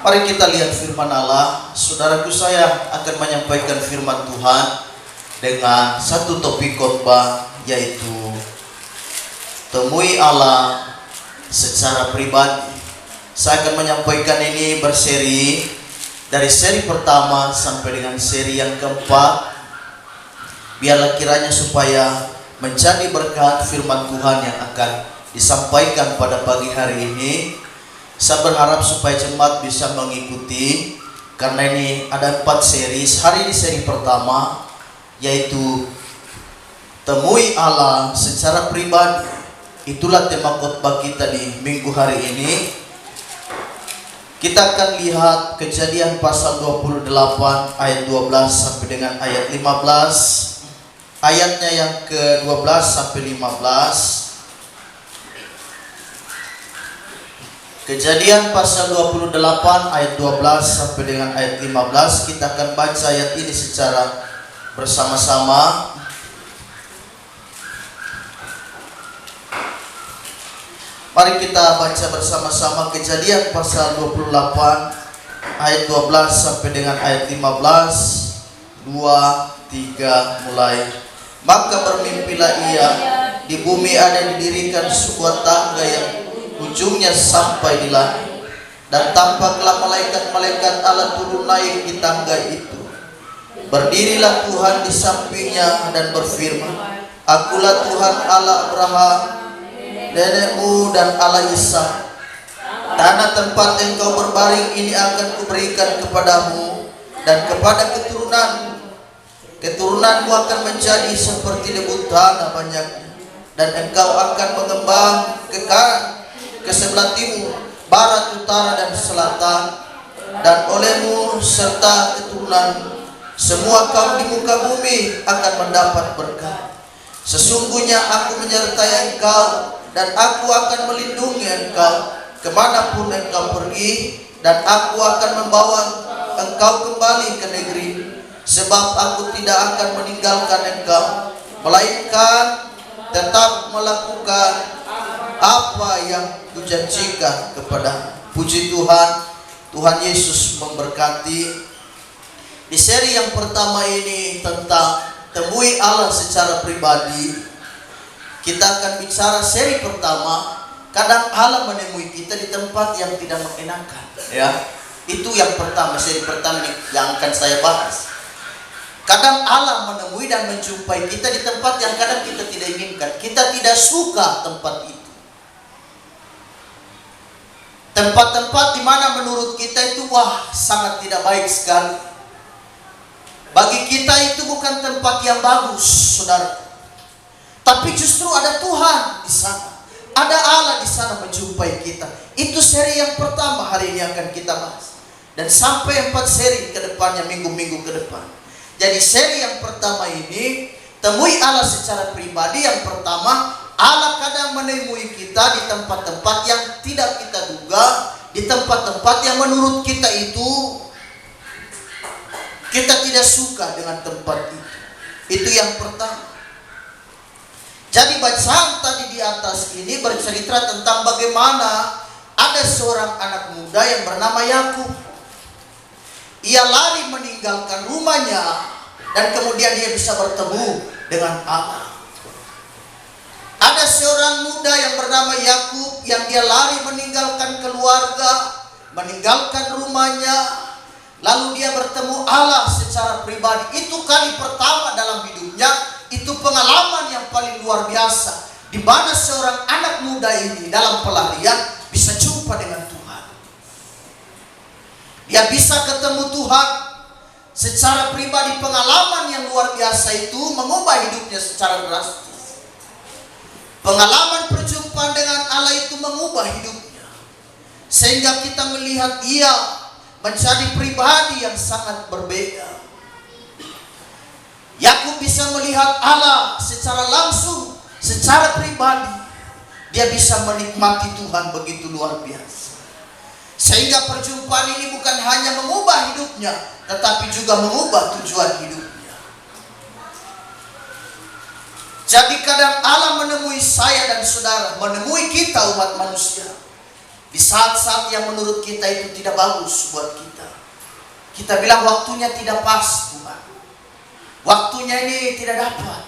Mari kita lihat firman Allah. Saudaraku, saya akan menyampaikan firman Tuhan dengan satu topik khotbah, yaitu temui Allah secara pribadi. Saya akan menyampaikan ini berseri, dari seri pertama sampai dengan seri yang keempat. Biarlah kiranya supaya menjadi berkat firman Tuhan yang akan disampaikan pada pagi hari ini. Saya berharap supaya jemaat bisa mengikuti, karena ini ada 4 seri. Hari ini seri pertama, yaitu temui Allah secara pribadi. Itulah tema khotbah kita di minggu hari ini. Kita akan lihat Kejadian pasal 28 ayat 12 sampai dengan ayat 15. Ayatnya yang ke-12 sampai 15. Kejadian pasal 28 ayat 12 sampai dengan ayat 15. Kita akan baca ayat ini secara bersama-sama. Mari kita baca bersama-sama Kejadian pasal 28 ayat 12 sampai dengan ayat 15. 2, 3, mulai. Maka bermimpilah ia, di bumi ada didirikan sebuah tangga yang ujungnya sampai di langit, dan tampaklah malaikat-malaikat Allah turun naik di tangga itu. Berdirilah Tuhan di sampingnya dan berfirman, Akulah Tuhan Allah Abraham, nenekmu, dan Allah Ishak. Tanah tempat engkau berbaring ini akan kuberikan kepadamu dan kepada keturunanmu. Keturunanmu akan menjadi seperti debu tanah banyaknya, dan engkau akan mengembang ke kanan, ke sebelah timur, barat, utara, dan selatan. Dan olehmu serta keturunanmu semua kaum di muka bumi akan mendapat berkat. Sesungguhnya aku menyertai engkau, dan aku akan melindungi engkau kemanapun engkau pergi, dan aku akan membawa engkau kembali ke negeri. Sebab aku tidak akan meninggalkan engkau, melainkan tetap melakukan apa yang kujanjikan kepada. Puji Tuhan. Tuhan Yesus memberkati. Di seri yang pertama ini tentang temui Allah secara pribadi. Kita akan bicara seri pertama. Kadang Allah menemui kita di tempat yang tidak mengenakan, ya. Itu yang pertama, seri pertama yang akan saya bahas. Kadang Allah menemui dan menjumpai kita di tempat yang kadang kita tidak inginkan. Kita tidak suka tempat itu. Tempat-tempat di mana menurut kita itu sangat tidak baik sekali. Bagi kita itu bukan tempat yang bagus, saudara. Tapi justru ada Tuhan di sana. Ada Allah di sana menjumpai kita. Itu seri yang pertama hari ini akan kita bahas. Dan sampai 4 seri ke depannya, minggu-minggu ke depan. Jadi seri yang pertama ini, temui Allah secara pribadi. Yang pertama, Allah kadang menemui kita di tempat-tempat yang tidak kita duga, di tempat-tempat yang menurut kita itu kita tidak suka dengan tempat itu. Itu yang pertama. Jadi bacaan tadi di atas ini bercerita tentang bagaimana ada seorang anak muda yang bernama Yakub. Ia lari meninggalkan rumahnya dan kemudian dia bisa bertemu dengan Allah. Ada seorang muda yang bernama Yakub yang dia lari meninggalkan keluarga, meninggalkan rumahnya, lalu dia bertemu Allah secara pribadi. Itu kali pertama dalam hidupnya, itu pengalaman yang paling luar biasa, di mana seorang anak muda ini dalam pelarian bisa jumpa dengan Tuhan. Dia bisa ketemu Tuhan secara pribadi. Pengalaman yang luar biasa itu mengubah hidupnya secara drastis. Pengalaman perjumpaan dengan Allah itu mengubah hidupnya, sehingga kita melihat ia menjadi pribadi yang sangat berbeda. Yakub bisa melihat Allah secara langsung, secara pribadi. Dia bisa menikmati Tuhan begitu luar biasa. Sehingga perjumpaan ini bukan hanya mengubah hidupnya, tetapi juga mengubah tujuan hidupnya. Jadi kadang Allah menemui saya dan saudara, menemui kita umat manusia Di saat-saat yang menurut kita itu tidak bagus buat kita. Kita bilang waktunya tidak pas Tuhan. Waktunya ini tidak dapat.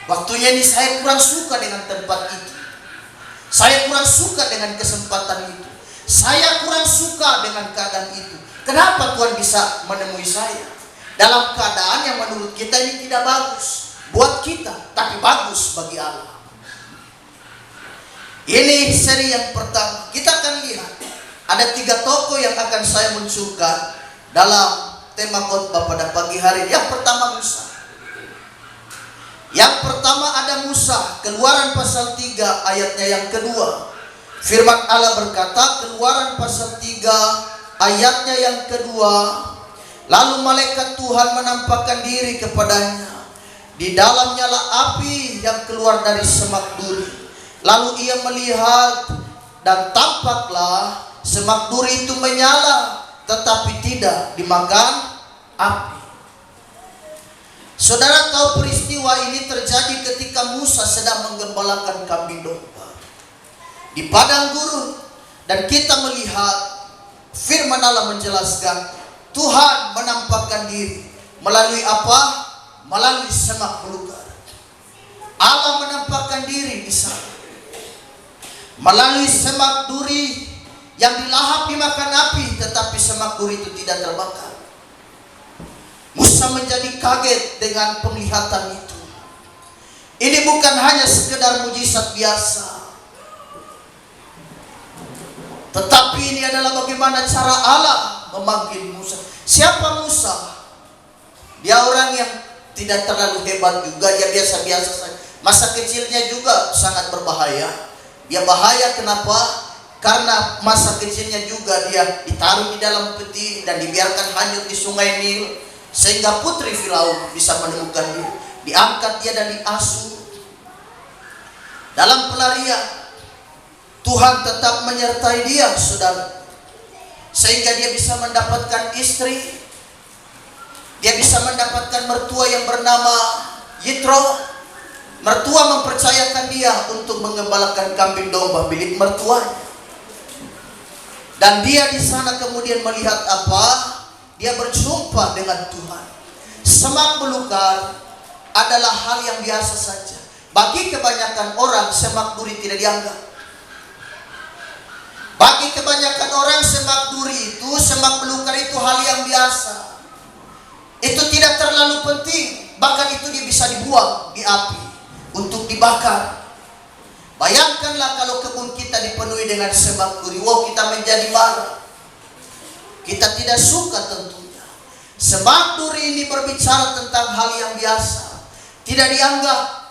Waktunya ini saya kurang suka dengan tempat itu. Saya kurang suka dengan kesempatan itu. Saya kurang suka dengan keadaan itu. Kenapa Tuhan bisa menemui saya dalam keadaan yang menurut kita ini tidak bagus buat kita, tapi bagus bagi Allah. Ini seri yang pertama. Kita akan lihat ada 3 tokoh yang akan saya munculkan dalam tema khotbah pada pagi hari. Yang pertama Musa. Yang pertama ada Musa. Keluaran pasal 3 ayatnya yang kedua. Firman Allah berkata, Keluaran pasal 3 ayatnya yang kedua, lalu malaikat Tuhan menampakkan diri kepadanya. Di dalamnya lah api yang keluar dari semak duri. Lalu ia melihat dan tampaklah semak duri itu menyala, tetapi tidak dimakan api. Saudara tahu peristiwa ini terjadi ketika Musa sedang menggembalakan kambing domba di padang gurun. Dan kita melihat firman Allah menjelaskan Tuhan menampakkan diri melalui apa? Melalui semak belukar. Allah menampakkan diri di sana melalui semak duri yang dilahap dimakan api, tetapi semak duri itu tidak terbakar. Musa menjadi kaget dengan penglihatan itu. Ini bukan hanya sekedar mujizat biasa, tetapi ini adalah bagaimana cara Allah memanggil Musa. Siapa Musa? Dia orang yang tidak terlalu hebat juga, dia biasa-biasa saja. Masa kecilnya juga sangat berbahaya. Dia bahaya kenapa? Karena masa kecilnya juga dia ditaruh di dalam peti dan dibiarkan hanyut di sungai Nil, sehingga putri Firaun bisa menemukan dia. Diangkat dia dan diasuh. Dalam pelarian, Tuhan tetap menyertai dia, saudara, sehingga dia bisa mendapatkan istri. Dia bisa mendapatkan mertua yang bernama Yitro. Mertua mempercayakan dia untuk mengembalakan kambing domba milik mertuanya. Dan dia di sana kemudian melihat apa? Dia berjumpa dengan Tuhan. Semak belukar adalah hal yang biasa saja. Bagi kebanyakan orang semak duri tidak dianggap. Bagi kebanyakan orang semak duri itu, semak belukar itu hal yang biasa. Itu tidak terlalu penting. Bahkan itu dia bisa dibuang di api untuk dibakar. Bayangkanlah kalau kebun kita dipenuhi dengan semak duri. Wow, kita menjadi marah. Kita tidak suka tentunya. Semak duri ini berbicara tentang hal yang biasa, tidak dianggap,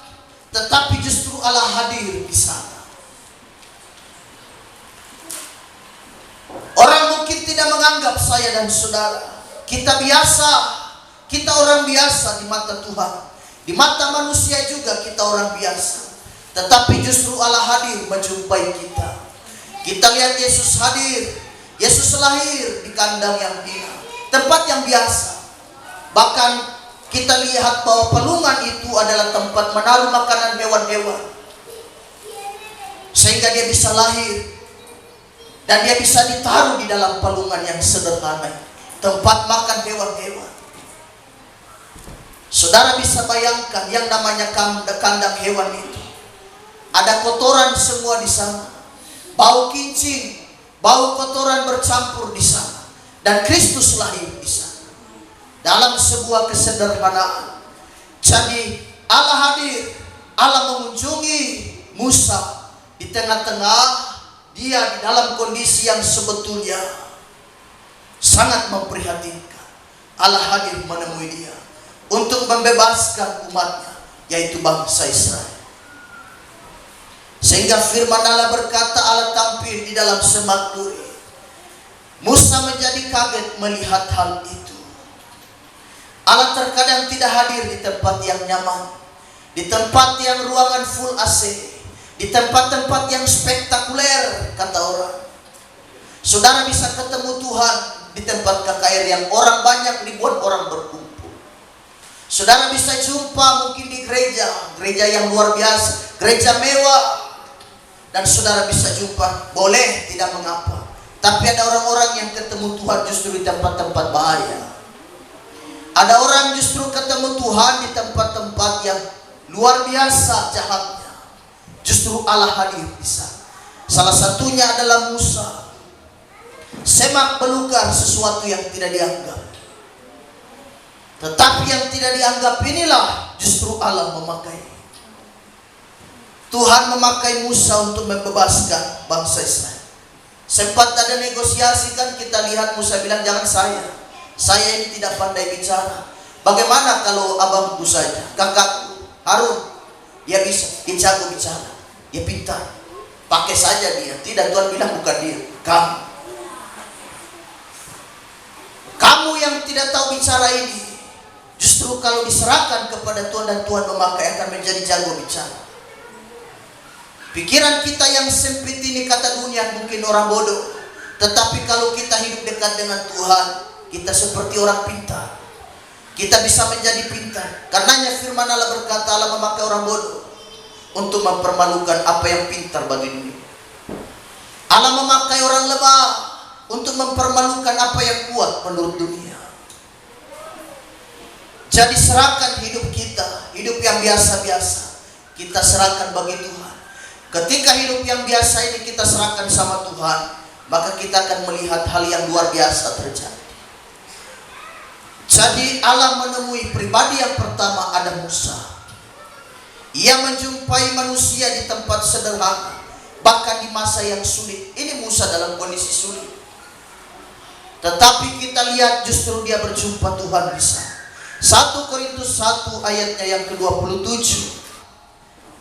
tetapi justru Allah hadir di sana. Orang mungkin tidak menganggap saya dan saudara. Kita biasa, kita orang biasa di mata Tuhan. Di mata manusia juga kita orang biasa. Tetapi justru Allah hadir menjumpai kita. Kita lihat Yesus hadir. Yesus lahir di kandang yang hina, tempat yang biasa. Bahkan kita lihat bahwa pelungan itu adalah tempat menaruh makanan hewan-hewan, sehingga dia bisa lahir dan dia bisa ditaruh di dalam pelungan yang sederhana, tempat makan hewan-hewan. Saudara bisa bayangkan yang namanya kandang hewan itu, ada kotoran semua di sana, bau kincing, bau kotoran bercampur di sana, dan Kristus lahir di sana dalam sebuah kesederhanaan. Jadi Allah hadir, Allah mengunjungi Musa di tengah-tengah dia di dalam kondisi yang sebetulnya sangat memprihatinkan. Allah hadir menemui dia untuk membebaskan umatnya, yaitu bangsa Israel. Sehingga firman Allah berkata, Allah tampil di dalam semak duri. Musa menjadi kaget melihat hal itu. Allah terkadang tidak hadir di tempat yang nyaman, di tempat yang ruangan full AC, di tempat-tempat yang spektakuler, kata orang. Saudara bisa ketemu Tuhan di tempat KKR yang orang banyak, ribuan orang berkumpul. Saudara bisa jumpa mungkin di gereja yang luar biasa, gereja mewah, dan saudara bisa jumpa, boleh, tidak mengapa. Tapi ada orang-orang yang ketemu Tuhan justru di tempat-tempat bahaya. Ada orang justru ketemu Tuhan di tempat-tempat yang luar biasa jahatnya. Justru Allah hadir di sana. Salah satunya adalah Musa. Semak belukar sesuatu yang tidak dianggap. Tetapi yang tidak dianggap inilah justru Allah memakai. Tuhan memakai Musa untuk membebaskan bangsa Israel. Sempat ada negosiasi kan, kita lihat Musa bilang, jangan saya ini tidak pandai bicara. Bagaimana kalau abangku saja, kakakku Harun, dia bisa, dia jago bicara, dia pintar, pakai saja dia. Tidak, Tuhan bilang bukan dia, kamu yang tidak tahu bicara ini. Justru kalau diserahkan kepada Tuhan dan Tuhan memakai, akan menjadi jago bicara. Pikiran kita yang sempit ini, kata dunia, mungkin orang bodoh. Tetapi kalau kita hidup dekat dengan Tuhan, kita seperti orang pintar. Kita bisa menjadi pintar. Karenanya firman Allah berkata, Allah memakai orang bodoh untuk mempermalukan apa yang pintar bagi dunia. Allah memakai orang lemah untuk mempermalukan apa yang kuat menurut dunia. Jadi serahkan hidup kita, hidup yang biasa-biasa, kita serahkan bagi Tuhan. Ketika hidup yang biasa ini kita serahkan sama Tuhan, maka kita akan melihat hal yang luar biasa terjadi. Jadi Allah menemui pribadi yang pertama, ada Musa. Ia menjumpai manusia di tempat sederhana, bahkan di masa yang sulit. Ini Musa dalam kondisi sulit. Tetapi kita lihat justru dia berjumpa Tuhan di sana. 1 Korintus 1 ayatnya yang ke-27.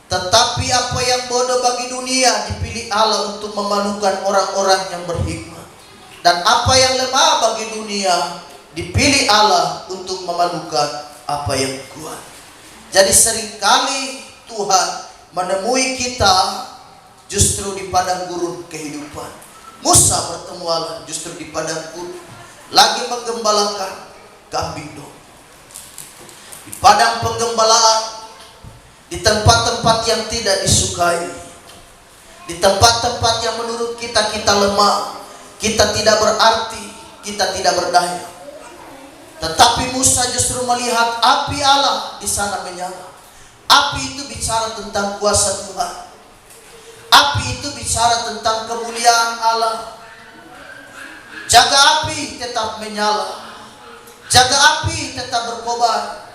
Tetapi apa yang bodoh bagi dunia dipilih Allah untuk memalukan orang-orang yang berhikmat. Dan apa yang lemah bagi dunia dipilih Allah untuk memalukan apa yang kuat. Jadi seringkali Tuhan menemui kita justru di padang gurun kehidupan. Musa bertemu Allah justru di padang gurun, lagi menggembalakan kambing domba. Di padang penggembalaan, di tempat-tempat yang tidak disukai, di tempat-tempat yang menurut kita lemah, kita tidak berarti, kita tidak berdaya. Tetapi Musa justru melihat api Allah di sana menyala. Api itu bicara tentang kuasa Tuhan. Api itu bicara tentang kemuliaan Allah. Jaga api tetap menyala. Jaga api tetap berkobar.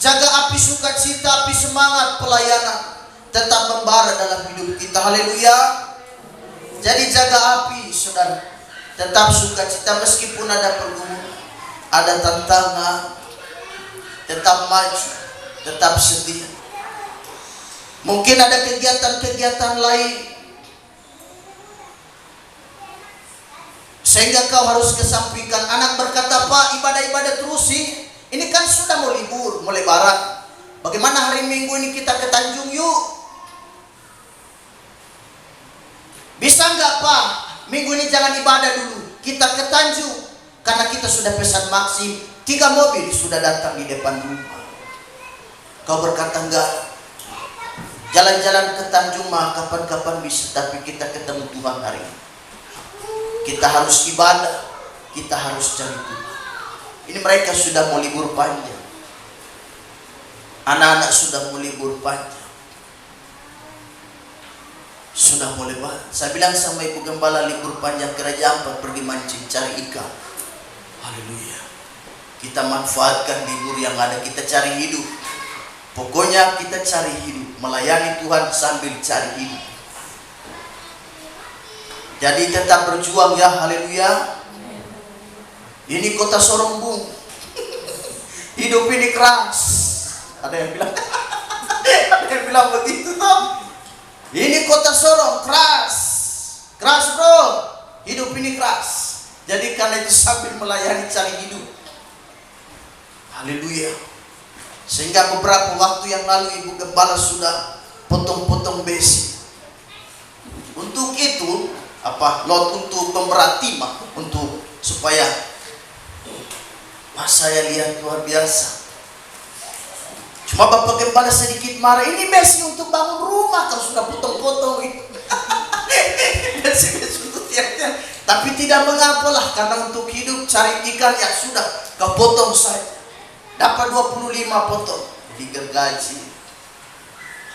Jaga api sukacita, api semangat pelayanan tetap membara dalam hidup kita. Haleluya. Jadi jaga api, saudara. Tetap sukacita meskipun ada pergumulan, ada tantangan. Tetap maju, tetap setia. Mungkin ada kegiatan-kegiatan lain sehingga kau harus kesampingkan. Anak berkata, Pak, ibadah-ibadah terus sih. Ini kan sudah mau libur, mau lebaran. Bagaimana hari Minggu ini kita ke Tanjung yuk? Bisa nggak Pak? Minggu ini jangan ibadah dulu, kita ke Tanjung. Karena kita sudah pesan Maxim, 3 mobil sudah datang di depan rumah. Kau berkata enggak. Jalan-jalan ke Tanjung mah kapan-kapan bisa, tapi kita ketemu Tuhan hari ini. Kita harus ibadah, kita harus cari Tuhan. Ini mereka sudah mau libur panjang. Anak-anak sudah mau libur panjang. Sudah mau lebaran. Saya bilang sama Ibu Gembala, libur panjang kerajaan Ampat pergi mancing, cari ikan. Haleluya. Kita manfaatkan libur yang ada, kita cari hidup. Pokoknya kita cari hidup, melayani Tuhan sambil cari hidup. Jadi tetap berjuang ya, haleluya. Ini kota Sorong, Bung. Hidup ini keras. Ada yang bilang ada yang bilang begitu toh. Ini kota Sorong keras. Keras, bro. Hidup ini keras. Jadi karena itu sambil melayani cari hidup. Haleluya. Sehingga beberapa waktu yang lalu Ibu Gembala sudah potong-potong besi. Untuk itu untuk pemberat timah, untuk supaya saya lihat luar biasa. Cuma Bapak Gembala sedikit marah. Ini besi untuk bangun rumah, kalau sudah potong-potong itu. Besi-besi untuk tiang-tiang. Tapi tidak mengapalah, karena untuk hidup cari ikan yang sudah kau potong saja. Dapat 25 potong, digergaji.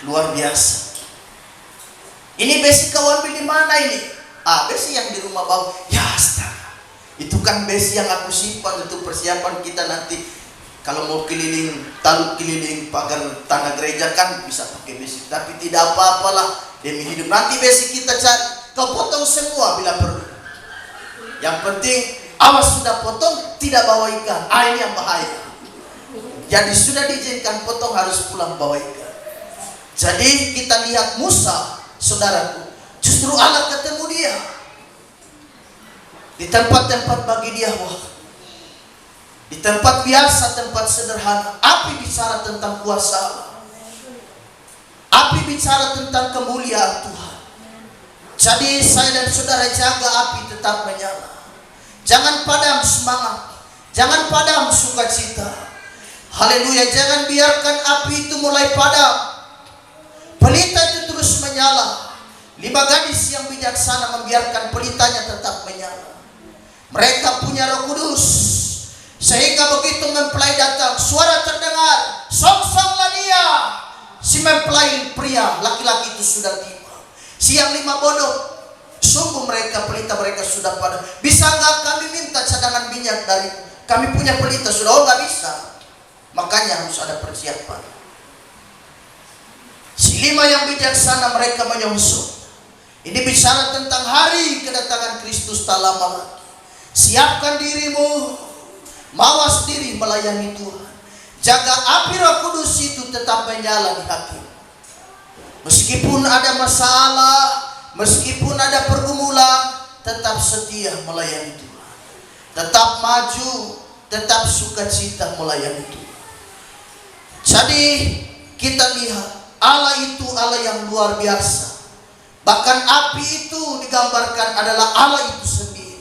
Luar biasa. Ini besi kau ambil di mana ini? Besi yang di rumah bau. Ya astaga, itu kan besi yang aku simpan untuk persiapan kita nanti kalau mau keliling, talut keliling pagar tanah gereja kan bisa pakai besi. Tapi tidak apa-apalah demi hidup. Nanti besi kita cari, kau potong semua bila perlu. Yang penting awas sudah potong tidak bawa ikan. Ini yang bahaya. Jadi sudah diizinkan potong harus pulang bawa ikan. Jadi kita lihat Musa, saudaraku, justru Allah ketemu dia di tempat-tempat bagi dia wah, di tempat biasa, tempat sederhana. Api bicara tentang kuasa Allah. Api bicara tentang kemuliaan Tuhan. Jadi saya dan saudara jaga api tetap menyala. Jangan padam semangat, jangan padam sukacita. Haleluya, jangan biarkan api itu mulai padam. Pelita itu terus menyala. 5 gadis yang bijaksana membiarkan pelitanya tetap menyala. Mereka punya Roh Kudus, sehingga begitu mempelai datang, suara terdengar, songsonglah dia. Si mempelai pria laki-laki itu sudah tiba. Siang 5 bodoh, sungguh mereka pelita mereka sudah padam. Bisa nggak kami minta cadangan minyak dari kami punya pelita sudah? Nggak bisa. Makanya harus ada persiapan. Si 5 yang bijaksana mereka menyongsong. Ini bicara tentang hari kedatangan Kristus tak lama lagi. Siapkan dirimu, mawas diri melayani Tuhan. Jaga api Roh Kudus itu tetap menyala di hati. Meskipun ada masalah, meskipun ada pergumulan, tetap setia melayani Tuhan. Tetap maju, tetap sukacita melayani Tuhan. Jadi kita lihat Allah itu Allah yang luar biasa. Bahkan api itu digambarkan adalah Allah itu sendiri.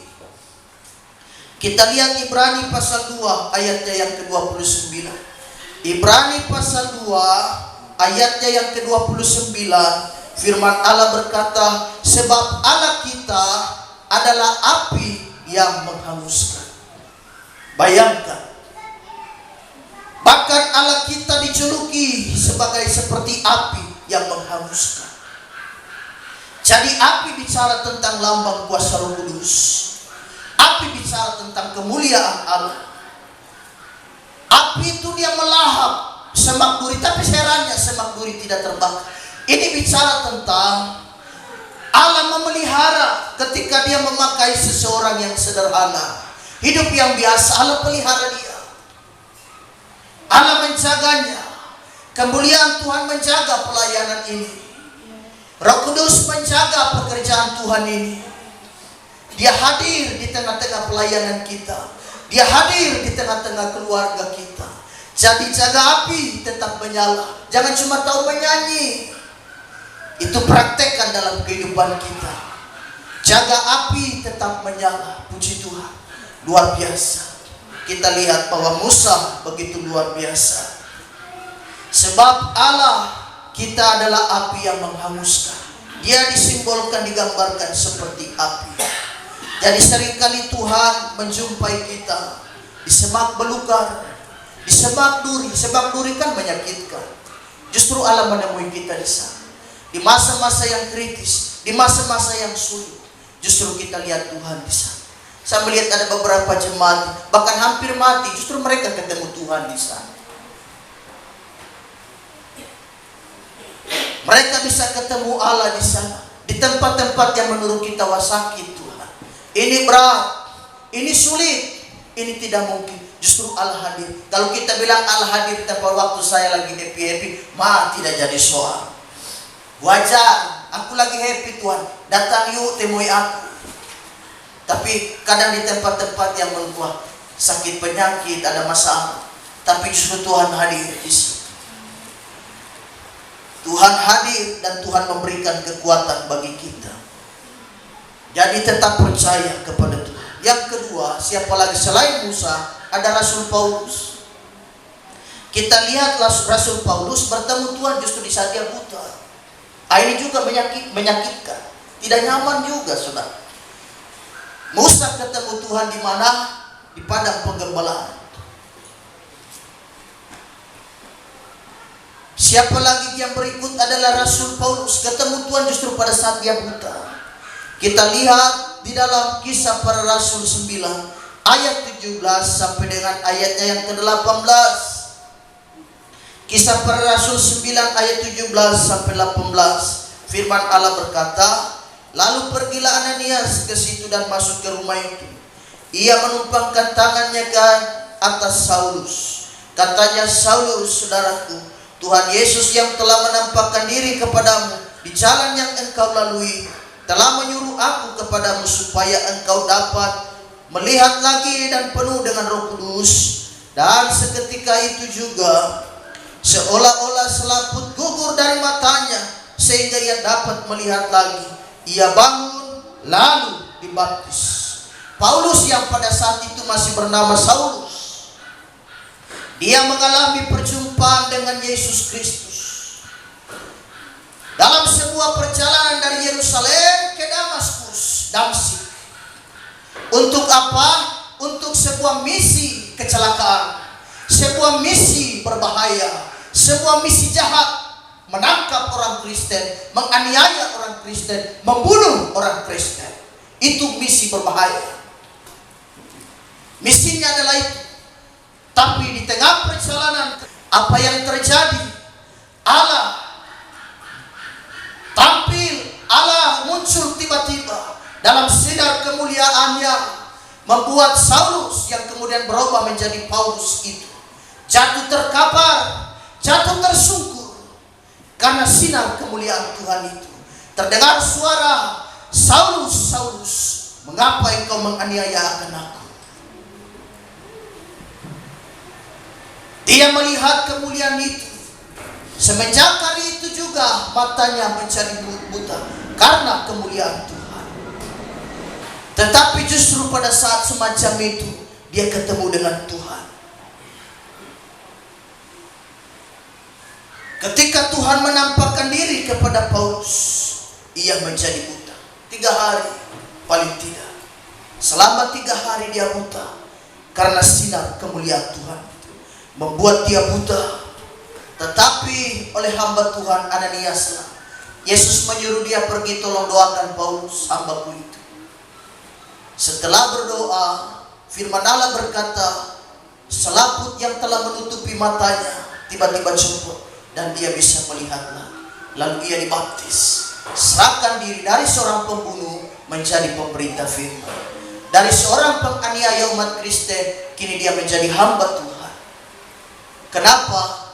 Kita lihat Ibrani pasal 2 ayatnya yang ke-29. Ibrani pasal 2 ayatnya yang ke-29, firman Allah berkata, sebab Allah kita adalah api yang menghanguskan. Bayangkan, bahkan Allah kita dijuluki sebagai seperti api yang menghanguskan. Jadi api bicara tentang lambang kuasa Roh Kudus. Api bicara tentang kemuliaan Allah. Api itu dia melahap semak duri, tapi herannya semak duri tidak terbakar. Ini bicara tentang Allah memelihara ketika dia memakai seseorang yang sederhana, hidup yang biasa, Allah pelihara dia. Allah menjaganya. Kemuliaan Tuhan menjaga pelayanan ini. Roh Kudus menjaga pekerjaan Tuhan ini. Dia hadir di tengah-tengah pelayanan kita. Dia hadir di tengah-tengah keluarga kita. Jadi jaga api tetap menyala. Jangan cuma tahu menyanyi. Itu praktekkan dalam kehidupan kita. Jaga api tetap menyala. Puji Tuhan. Luar biasa. Kita lihat bahwa Musa begitu luar biasa. Sebab Allah kita adalah api yang menghanguskan. Dia disimbolkan, digambarkan seperti api. Jadi seringkali Tuhan menjumpai kita di semak belukar, di semak duri. Semak duri kan menyakitkan. Justru Allah menemui kita di sana. Di masa-masa yang kritis, di masa-masa yang sulit, justru kita lihat Tuhan di sana. Saya melihat ada beberapa jemaat bahkan hampir mati, justru mereka ketemu Tuhan di sana. Mereka bisa ketemu Allah di sana, di tempat-tempat yang menurut kita wah sakit Tuhan. Ini berat, ini sulit, ini tidak mungkin. Justru Allah hadir. Kalau kita bilang Allah hadir tempat waktu saya lagi happy-happy, tidak jadi soal. Wajar, aku lagi happy Tuhan, datang yuk temui aku. Tapi kadang di tempat-tempat yang menurut sakit penyakit, ada masalah, tapi justru Tuhan hadir di sini. Tuhan hadir dan Tuhan memberikan kekuatan bagi kita. Jadi tetap percaya kepada Tuhan. Yang kedua, siapa lagi selain Musa? Ada Rasul Paulus. Kita lihat Rasul Paulus bertemu Tuhan justru di saat dia buta. Ini juga menyakitkan. Tidak nyaman juga, saudara. Musa ketemu Tuhan di mana? Di padang penggembalaan. Siapa lagi yang berikut adalah Rasul Paulus. Ketemu Tuhan justru pada saat dia buta. Kita lihat di dalam Kisah Para Rasul 9 ayat 17 sampai dengan ayatnya yang ke-18. Kisah Para Rasul 9 ayat 17 sampai 18. Firman Allah berkata, lalu pergilah Ananias ke situ dan masuk ke rumah itu. Ia menumpangkan tangannya ke atas Saulus. Katanya, Saulus, saudaraku, Tuhan Yesus yang telah menampakkan diri kepadamu di jalan yang engkau lalui, telah menyuruh aku kepadamu supaya engkau dapat melihat lagi dan penuh dengan Roh Kudus. Dan seketika itu juga, seolah-olah selaput gugur dari matanya, sehingga ia dapat melihat lagi. Ia bangun, lalu dibaptis. Paulus yang pada saat itu masih bernama Saulus, dia mengalami perjumpaan dengan Yesus Kristus dalam sebuah perjalanan dari Yerusalem ke Damaskus, Damsyik. Untuk apa? Untuk sebuah misi kecelakaan, sebuah misi berbahaya, sebuah misi jahat, menangkap orang Kristen, menganiaya orang Kristen, membunuh orang Kristen. Itu misi berbahaya. Misinya adalah itu. Tapi di tengah perjalanan, apa yang terjadi? Allah tampil, Allah muncul tiba-tiba dalam sinar kemuliaannya, membuat Saulus yang kemudian berubah menjadi Paulus itu jatuh terkapar, jatuh tersungkur karena sinar kemuliaan Tuhan itu. Terdengar suara, Saulus, Saulus, mengapa engkau menganiaya akan aku? Dia melihat kemuliaan itu. Semenjak hari itu juga matanya menjadi buta karena kemuliaan Tuhan. Tetapi justru pada saat semacam itu, dia ketemu dengan Tuhan. Ketika Tuhan menampakkan diri kepada Paulus, ia menjadi buta 3 hari paling tidak. Selama 3 hari dia buta karena sinar kemuliaan Tuhan membuat dia buta. Tetapi oleh hamba Tuhan Ananias, Yesus menyuruh dia pergi, tolong doakan Paulus, hambaku itu. Setelah berdoa, firman Allah berkata, selaput yang telah menutupi matanya tiba-tiba copot dan dia bisa melihatlah. Lalu ia dibaptis, serahkan diri dari seorang pembunuh menjadi pemberita firman, dari seorang penganiaya umat Kristen kini dia menjadi hamba Tuhan. Kenapa?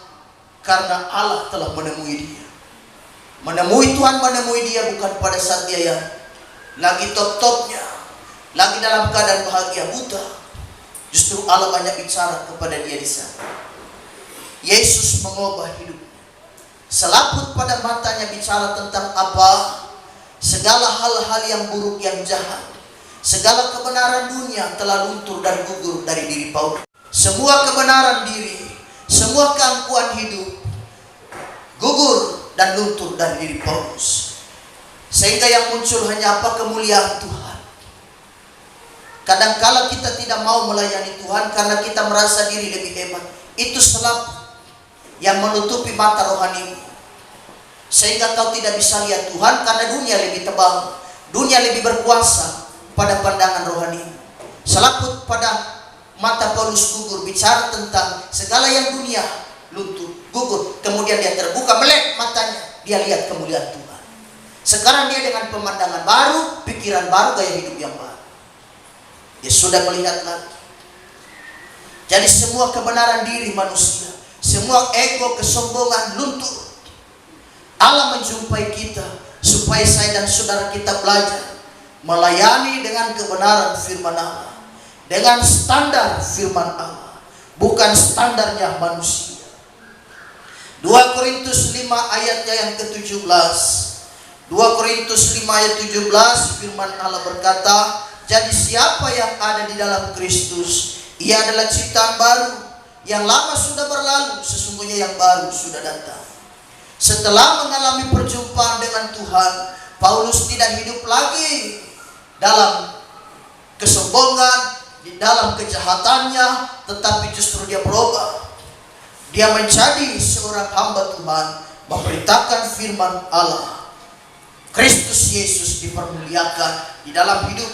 Karena Allah telah menemui dia. Menemui Tuhan, menemui dia bukan pada saat dia yang lagi top-topnya, lagi dalam keadaan bahagia, buta. Justru Allah banyak bicara kepada dia di sana. Yesus mengubah hidupnya. Selaput pada matanya bicara tentang apa? Segala hal-hal yang buruk, yang jahat, segala kebenaran dunia telah luntur dan gugur dari diri Paulus. Semua kebenaran diri, semua keangkuhan hidup gugur dan luntur dari diri Paulus. Sehingga yang muncul hanya apa? Kemuliaan Tuhan. Kadangkala kita tidak mau melayani Tuhan karena kita merasa diri lebih hebat. Itu selaput yang menutupi mata rohani, sehingga kau tidak bisa lihat Tuhan karena dunia lebih tebal, dunia lebih berkuasa pada pandangan rohani. Selaput pada mata Paulus gugur, bicara tentang segala yang dunia luntur, gugur. Kemudian dia terbuka, melek matanya, dia lihat kemuliaan Tuhan. Sekarang dia dengan pemandangan baru, pikiran baru, gaya hidup yang baru. Dia sudah melihat lagi. Jadi semua kebenaran diri manusia, semua ego, kesombongan luntur. Allah menjumpai kita supaya saya dan saudara kita belajar melayani dengan kebenaran firman Allah, dengan standar firman Allah, bukan standarnya manusia. 2 Korintus 5 ayatnya yang ke-17. 2 Korintus 5 ayat 17, firman Allah berkata, jadi siapa yang ada di dalam Kristus, ia adalah ciptaan baru. Yang lama sudah berlalu, sesungguhnya yang baru sudah datang. Setelah mengalami perjumpaan dengan Tuhan, Paulus tidak hidup lagi dalam kesombongan, di dalam kejahatannya, tetapi justru dia berubah. Dia menjadi seorang hamba Tuhan, memberitakan firman Allah. Kristus Yesus dipermuliakan di dalam hidup.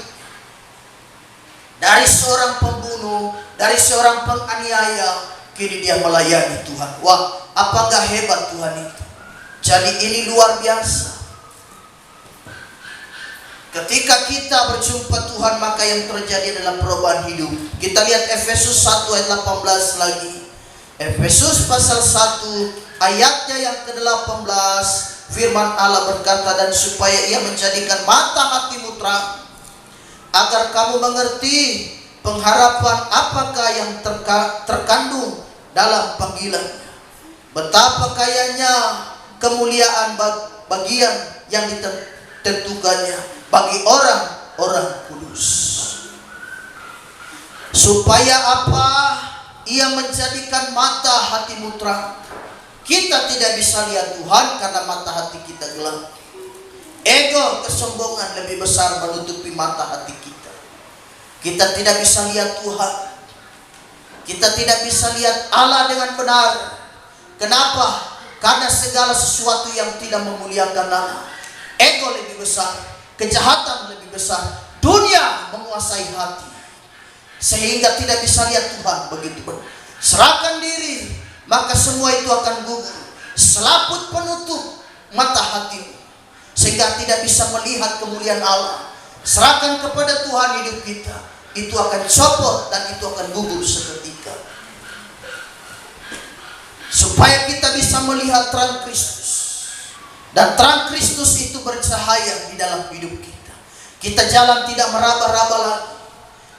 Dari seorang pembunuh, dari seorang penganiaya, kini dia melayani Tuhan. Wah, apakah hebat Tuhan itu? Jadi ini luar biasa. Ketika kita berjumpa Tuhan, maka yang terjadi adalah perubahan hidup. Kita lihat Efesus 1 ayat 18 lagi. Efesus pasal 1 ayatnya yang ke-18, firman Allah berkata, dan supaya ia menjadikan mata hatimu terang, agar kamu mengerti pengharapan apakah yang terkandung dalam panggilan, betapa kayanya kemuliaan bagian yang ditentukannya bagi orang-orang kudus. Supaya apa? Ia menjadikan mata hatimu terang. Kita tidak bisa lihat Tuhan karena mata hati kita gelap. Ego, kesombongan lebih besar menutupi mata hati kita. Kita tidak bisa lihat Tuhan. Kita tidak bisa lihat Allah dengan benar. Kenapa? Karena segala sesuatu yang tidak memuliakan Allah. Ego lebih besar, kejahatan lebih besar, dunia menguasai hati, sehingga tidak bisa lihat Tuhan begitu benar. Serahkan diri, maka semua itu akan gugur. Selaput penutup mata hatimu, sehingga tidak bisa melihat kemuliaan Allah. Serahkan kepada Tuhan hidup kita, itu akan copot dan itu akan gugur seketika. Supaya kita bisa melihat terang Kristus, dan terang Kristus itu bercahaya di dalam hidup kita. Kita jalan tidak meraba-raba lagi.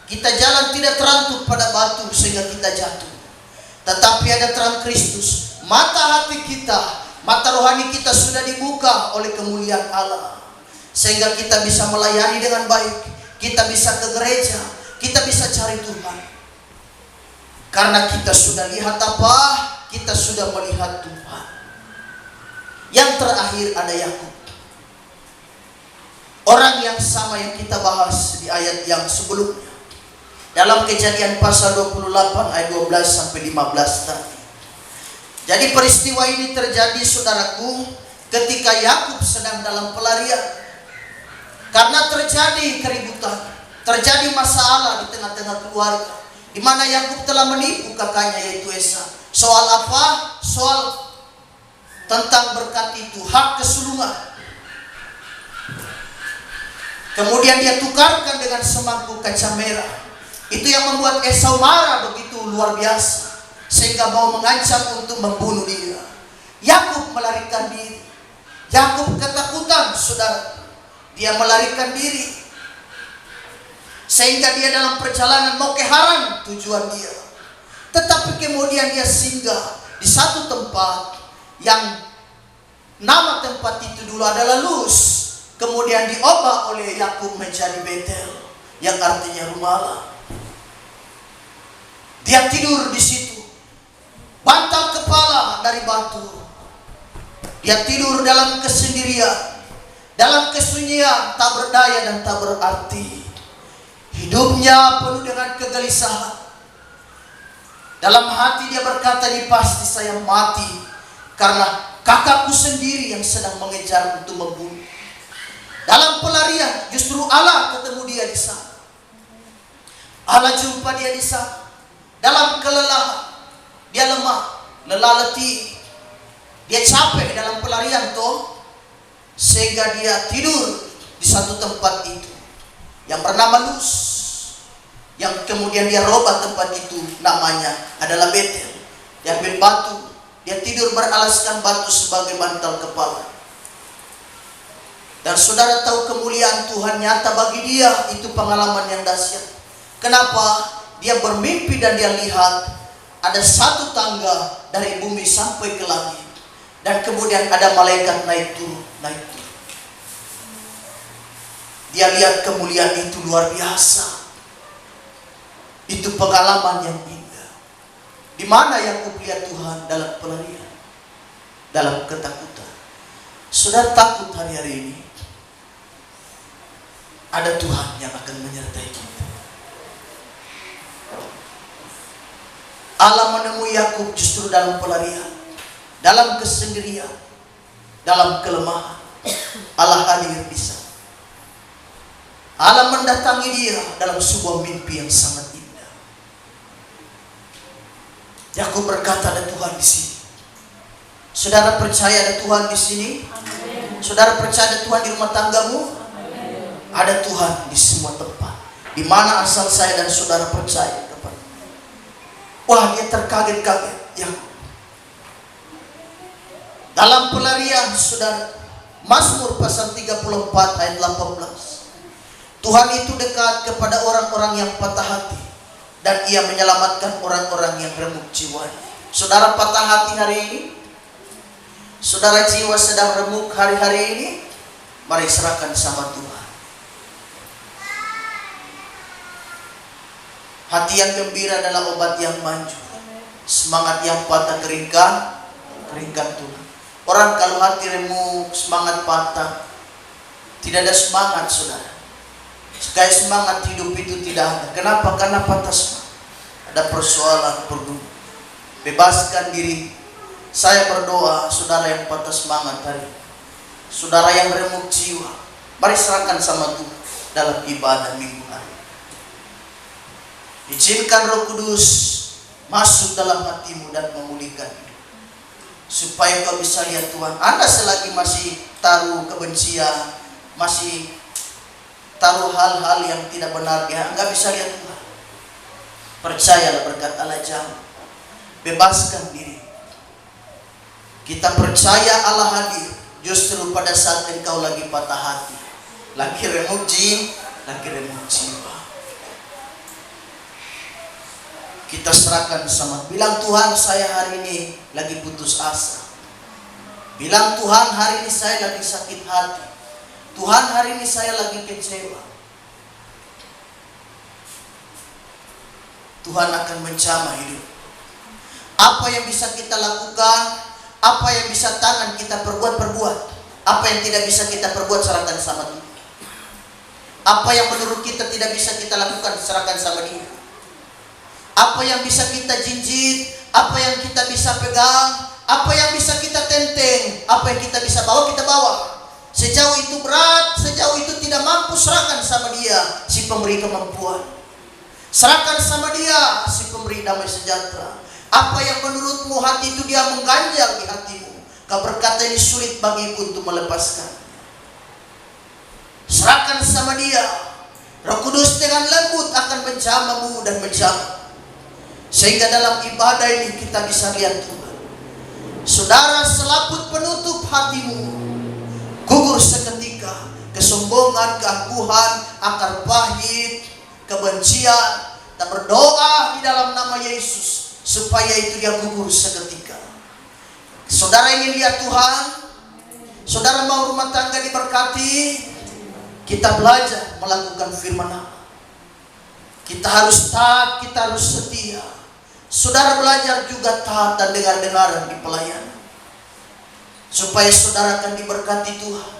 Kita jalan tidak terantuk pada batu sehingga kita jatuh. Tetapi ada terang Kristus. Mata hati kita, mata rohani kita sudah dibuka oleh kemuliaan Allah, sehingga kita bisa melayani dengan baik. Kita bisa ke gereja, kita bisa cari Tuhan. Karena kita sudah lihat apa? Kita sudah melihat Tuhan. Yang terakhir ada Yakub. Orang yang sama yang kita bahas di ayat yang sebelumnya. Dalam Kejadian pasal 28 ayat 12 sampai 15 tadi. Jadi peristiwa ini terjadi, saudaraku, ketika Yakub sedang dalam pelarian. Karena terjadi keributan, terjadi masalah di tengah-tengah keluarga, di mana Yakub telah menipu kakaknya yaitu Esau. Soal apa? Soal tentang berkat itu, hak kesulungan. Kemudian dia tukarkan dengan semangkuk kaca merah. Itu yang membuat Esau marah begitu luar biasa, sehingga mau mengancam untuk membunuh dia. Yakub melarikan diri. Yakub ketakutan, saudara. Dia melarikan diri, sehingga dia dalam perjalanan mau ke Haran tujuan dia. Tetapi kemudian dia singgah di satu tempat yang nama tempat itu dulu adalah Luz. Kemudian diubah oleh Yakub menjadi Betel, yang artinya rumah Allah. Dia tidur di situ, bantal kepala dari batu. Dia tidur dalam kesendirian, dalam kesunyian, tak berdaya dan tak berarti. Hidupnya penuh dengan kegelisahan. Dalam hati dia berkata, ini pasti saya mati karena kakakku sendiri yang sedang mengejar untuk membunuh. Dalam pelarian justru Allah ketemu dia di sana. Allah jumpa dia di sana. Dalam kelelahan, dia lemah, lelah letih, dia capek dalam pelarian toh, sehingga dia tidur di satu tempat itu yang bernama Luz, yang kemudian dia robah tempat itu namanya adalah Betel. Dia ambil batu, dia tidur beralaskan batu sebagai bantal kepala. Dan saudara tahu kemuliaan Tuhan nyata bagi dia, itu pengalaman yang dahsyat. Kenapa? Dia bermimpi dan dia lihat ada satu tangga dari bumi sampai ke langit, dan kemudian ada malaikat naik turun, naik turun. Dia lihat kemuliaan itu luar biasa. Itu pengalaman yang indah. Di mana Yakub lihat Tuhan dalam pelarian, dalam ketakutan. Saudara takut hari-hari ini? ada Tuhan yang akan menyertai kita. Allah menemui Yakub justru dalam pelarian, dalam kesendirian, dalam kelemahan. Allah hadir di sana. Allah mendatangi dia dalam sebuah mimpi yang sangat indah. Yakub berkata, ada Tuhan di sini. Saudara percaya ada Tuhan di sini? Amen. Saudara percaya ada Tuhan di rumah tanggamu? Amen. Ada Tuhan di semua tempat. Di mana asal saya dan saudara percaya kepada. Wah, dia terkaget-kaget. Yakub. Dalam pelarian, saudara, Mazmur pasal 34 ayat 18. Tuhan itu dekat kepada orang-orang yang patah hati, dan ia menyelamatkan orang-orang yang remuk jiwanya. Saudara patah hati hari ini? Saudara jiwa sedang remuk hari-hari ini? Mari serahkan sama Tuhan. Hati yang gembira adalah obat yang manjur. Semangat yang patah keringkan Tuhan. Orang kalau hati remuk, semangat patah, tidak ada semangat, saudara. Sekali semangat hidup itu tidak ada. Kenapa? Karena patah semangat. Ada persoalan perlu. Bebaskan diri. Saya berdoa, saudara yang patah semangat hari ini, saudara yang remuk jiwa, mari serahkan sama Tuhan dalam ibadah minggu hari. Izinkan Roh Kudus masuk dalam hatimu dan memulihkan hidup, supaya kau bisa lihat Tuhan. Anda selagi masih taruh kebencian, masih taruh hal-hal yang tidak benar, ya enggak bisa lihat Tuhan. Percayalah berkat Allah jauh. Bebaskan diri. Kita percaya Allah hadir justru pada saat engkau lagi patah hati, lagi remuk jiwa. Kita serahkan sama. Bilang, Tuhan, saya hari ini lagi putus asa. Bilang, Tuhan, hari ini saya lagi sakit hati. Tuhan, hari ini saya lagi kecewa. Tuhan akan menjamah hidup. Apa yang bisa kita lakukan, apa yang bisa tangan kita perbuat. Apa yang tidak bisa kita perbuat, serahkan sama Tuhan. Apa yang menurut kita tidak bisa kita lakukan, serahkan sama Dia. Apa yang bisa kita jinjit, apa yang kita bisa pegang, apa yang bisa kita tenteng, apa yang kita bisa bawa, kita bawa. Sejauh itu berat, sejauh itu tidak mampu, serahkan sama Dia, si pemberi kemampuan. Serahkan sama Dia, si pemberi damai sejahtera. Apa yang menurutmu hati itu dia mengganjal di hatimu, kau berkata ini sulit bagiku untuk melepaskan. Serahkan sama Dia. Roh Kudus dengan lembut akan menjamahmu dan menjamah, sehingga dalam ibadah ini kita bisa lihat Tuhan. Saudara, selaput penutup hatimu gugur seketika kesombongan, keangkuhan, akar pahit, kebencian, dan berdoa di dalam nama Yesus supaya itu dia gugur seketika. Saudara ingin lihat Tuhan? Saudara mau rumah tangga diberkati? Kita belajar melakukan firman Allah. Kita harus taat, kita harus setia. Saudara belajar juga taat dan dengar-dengaran di pelayanan, supaya saudara akan diberkati Tuhan.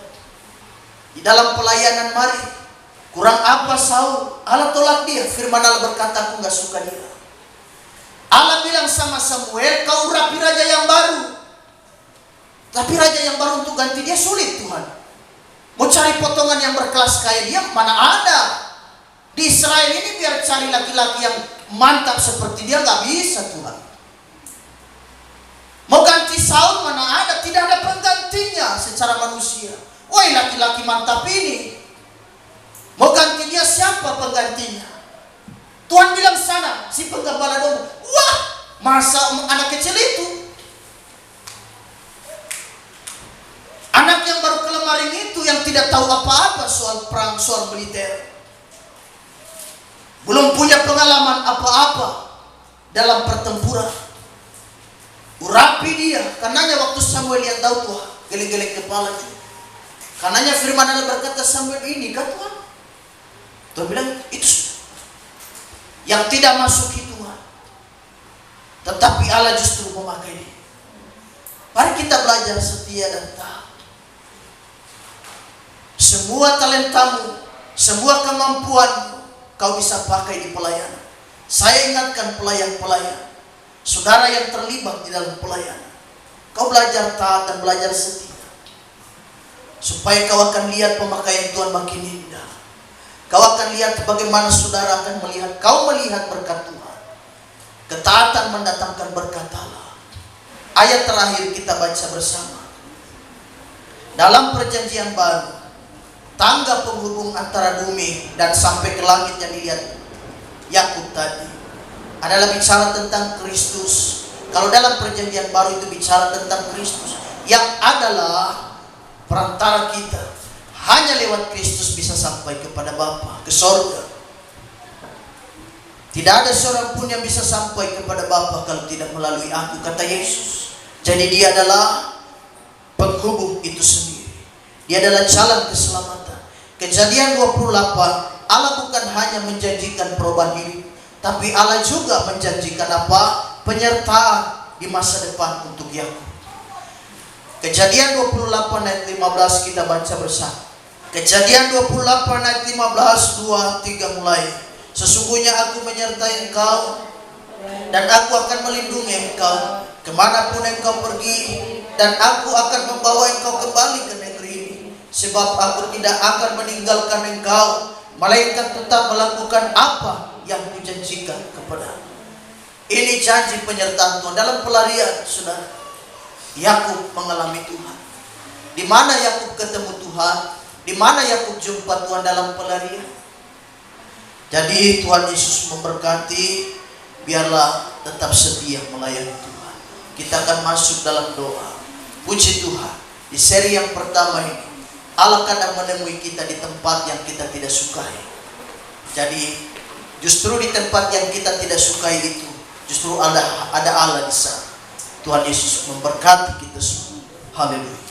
Di dalam pelayanan mari, kurang apa Saul? Allah tolak dia. Firman Allah berkata, aku gak suka dia. Allah bilang sama Samuel, kau rapi raja yang baru. Tapi raja yang baru untuk ganti dia sulit Tuhan. Mau cari potongan yang berkelas kayak dia, mana ada. Di Israel ini biar cari laki-laki yang mantap seperti dia, gak bisa Tuhan. Mau ganti Saul, mana ada. Tidak ada penggantinya secara manusia. Woi, laki-laki mantap ini, mau ganti dia, siapa penggantinya? Tuhan bilang sana, si penggembala domba. Wah, masa anak kecil itu, anak yang baru kelemaring itu, yang tidak tahu apa-apa soal perang, soal militer, belum punya pengalaman apa-apa dalam pertempuran. Urapi dia. Karenanya waktu Samuel lihat Daud, wah, geleng-geleng kepala juga. Karenanya firman Allah berkata, Samuel ini kan Tuhan. Tuhan bilang, itu sudah yang tidak masuk hitungan, tetapi Allah justru memakai dia. Mari kita belajar setia dan taat. Semua talentamu, Semua kemampuan kau bisa pakai di pelayanan. Saya ingatkan pelayan-pelayan, saudara yang terlibat di dalam pelayanan, kau belajar taat dan belajar setia, supaya kau akan lihat pemakaian Tuhan makin indah. Kau akan lihat bagaimana saudara akan melihat, kau melihat berkat Tuhan. Ketaatan mendatangkan berkat Allah. Ayat terakhir kita baca bersama. Dalam perjanjian baru, tangga penghubung antara bumi dan sampai ke langit yang dilihat Yakub tadi adalah bicara tentang Kristus. Kalau dalam perjanjian baru itu bicara tentang Kristus yang adalah perantara kita. Hanya lewat Kristus bisa sampai kepada Bapa, ke sorga. Tidak ada seorang pun yang bisa sampai kepada Bapa kalau tidak melalui aku, kata Yesus. Jadi dia adalah penghubung itu sendiri. Dia adalah jalan keselamatan. Kejadian 28, Allah bukan hanya menjanjikan perubahan hidup, tapi Allah juga menjanjikan apa? Penyertaan di masa depan untuk Yakub. Kejadian 28 ayat 15 kita baca bersama. Kejadian 28 ayat 15, 2, 3 mulai. Sesungguhnya aku menyertai engkau dan aku akan melindungi engkau kemanapun engkau pergi, dan aku akan membawa engkau kembali ke negeri ini. Sebab aku tidak akan meninggalkan engkau, melainkan tetap melakukan apa yang kujanjikan kepadamu. Ini janji penyertaan Tuhan dalam pelarian, saudara. Yakub mengalami Tuhan. Di mana Yakub ketemu Tuhan? Di mana Yakub jumpa Tuhan dalam pelarian? Jadi Tuhan Yesus memberkati. Biarlah tetap setia melayani Tuhan. Kita akan masuk dalam doa. Puji Tuhan, di seri yang pertama ini Allah kadang menemui kita di tempat yang kita tidak sukai. Jadi justru di tempat yang kita tidak sukai itu, justru ada Allah di sana. Tuhan Yesus memberkati kita semua. Haleluya.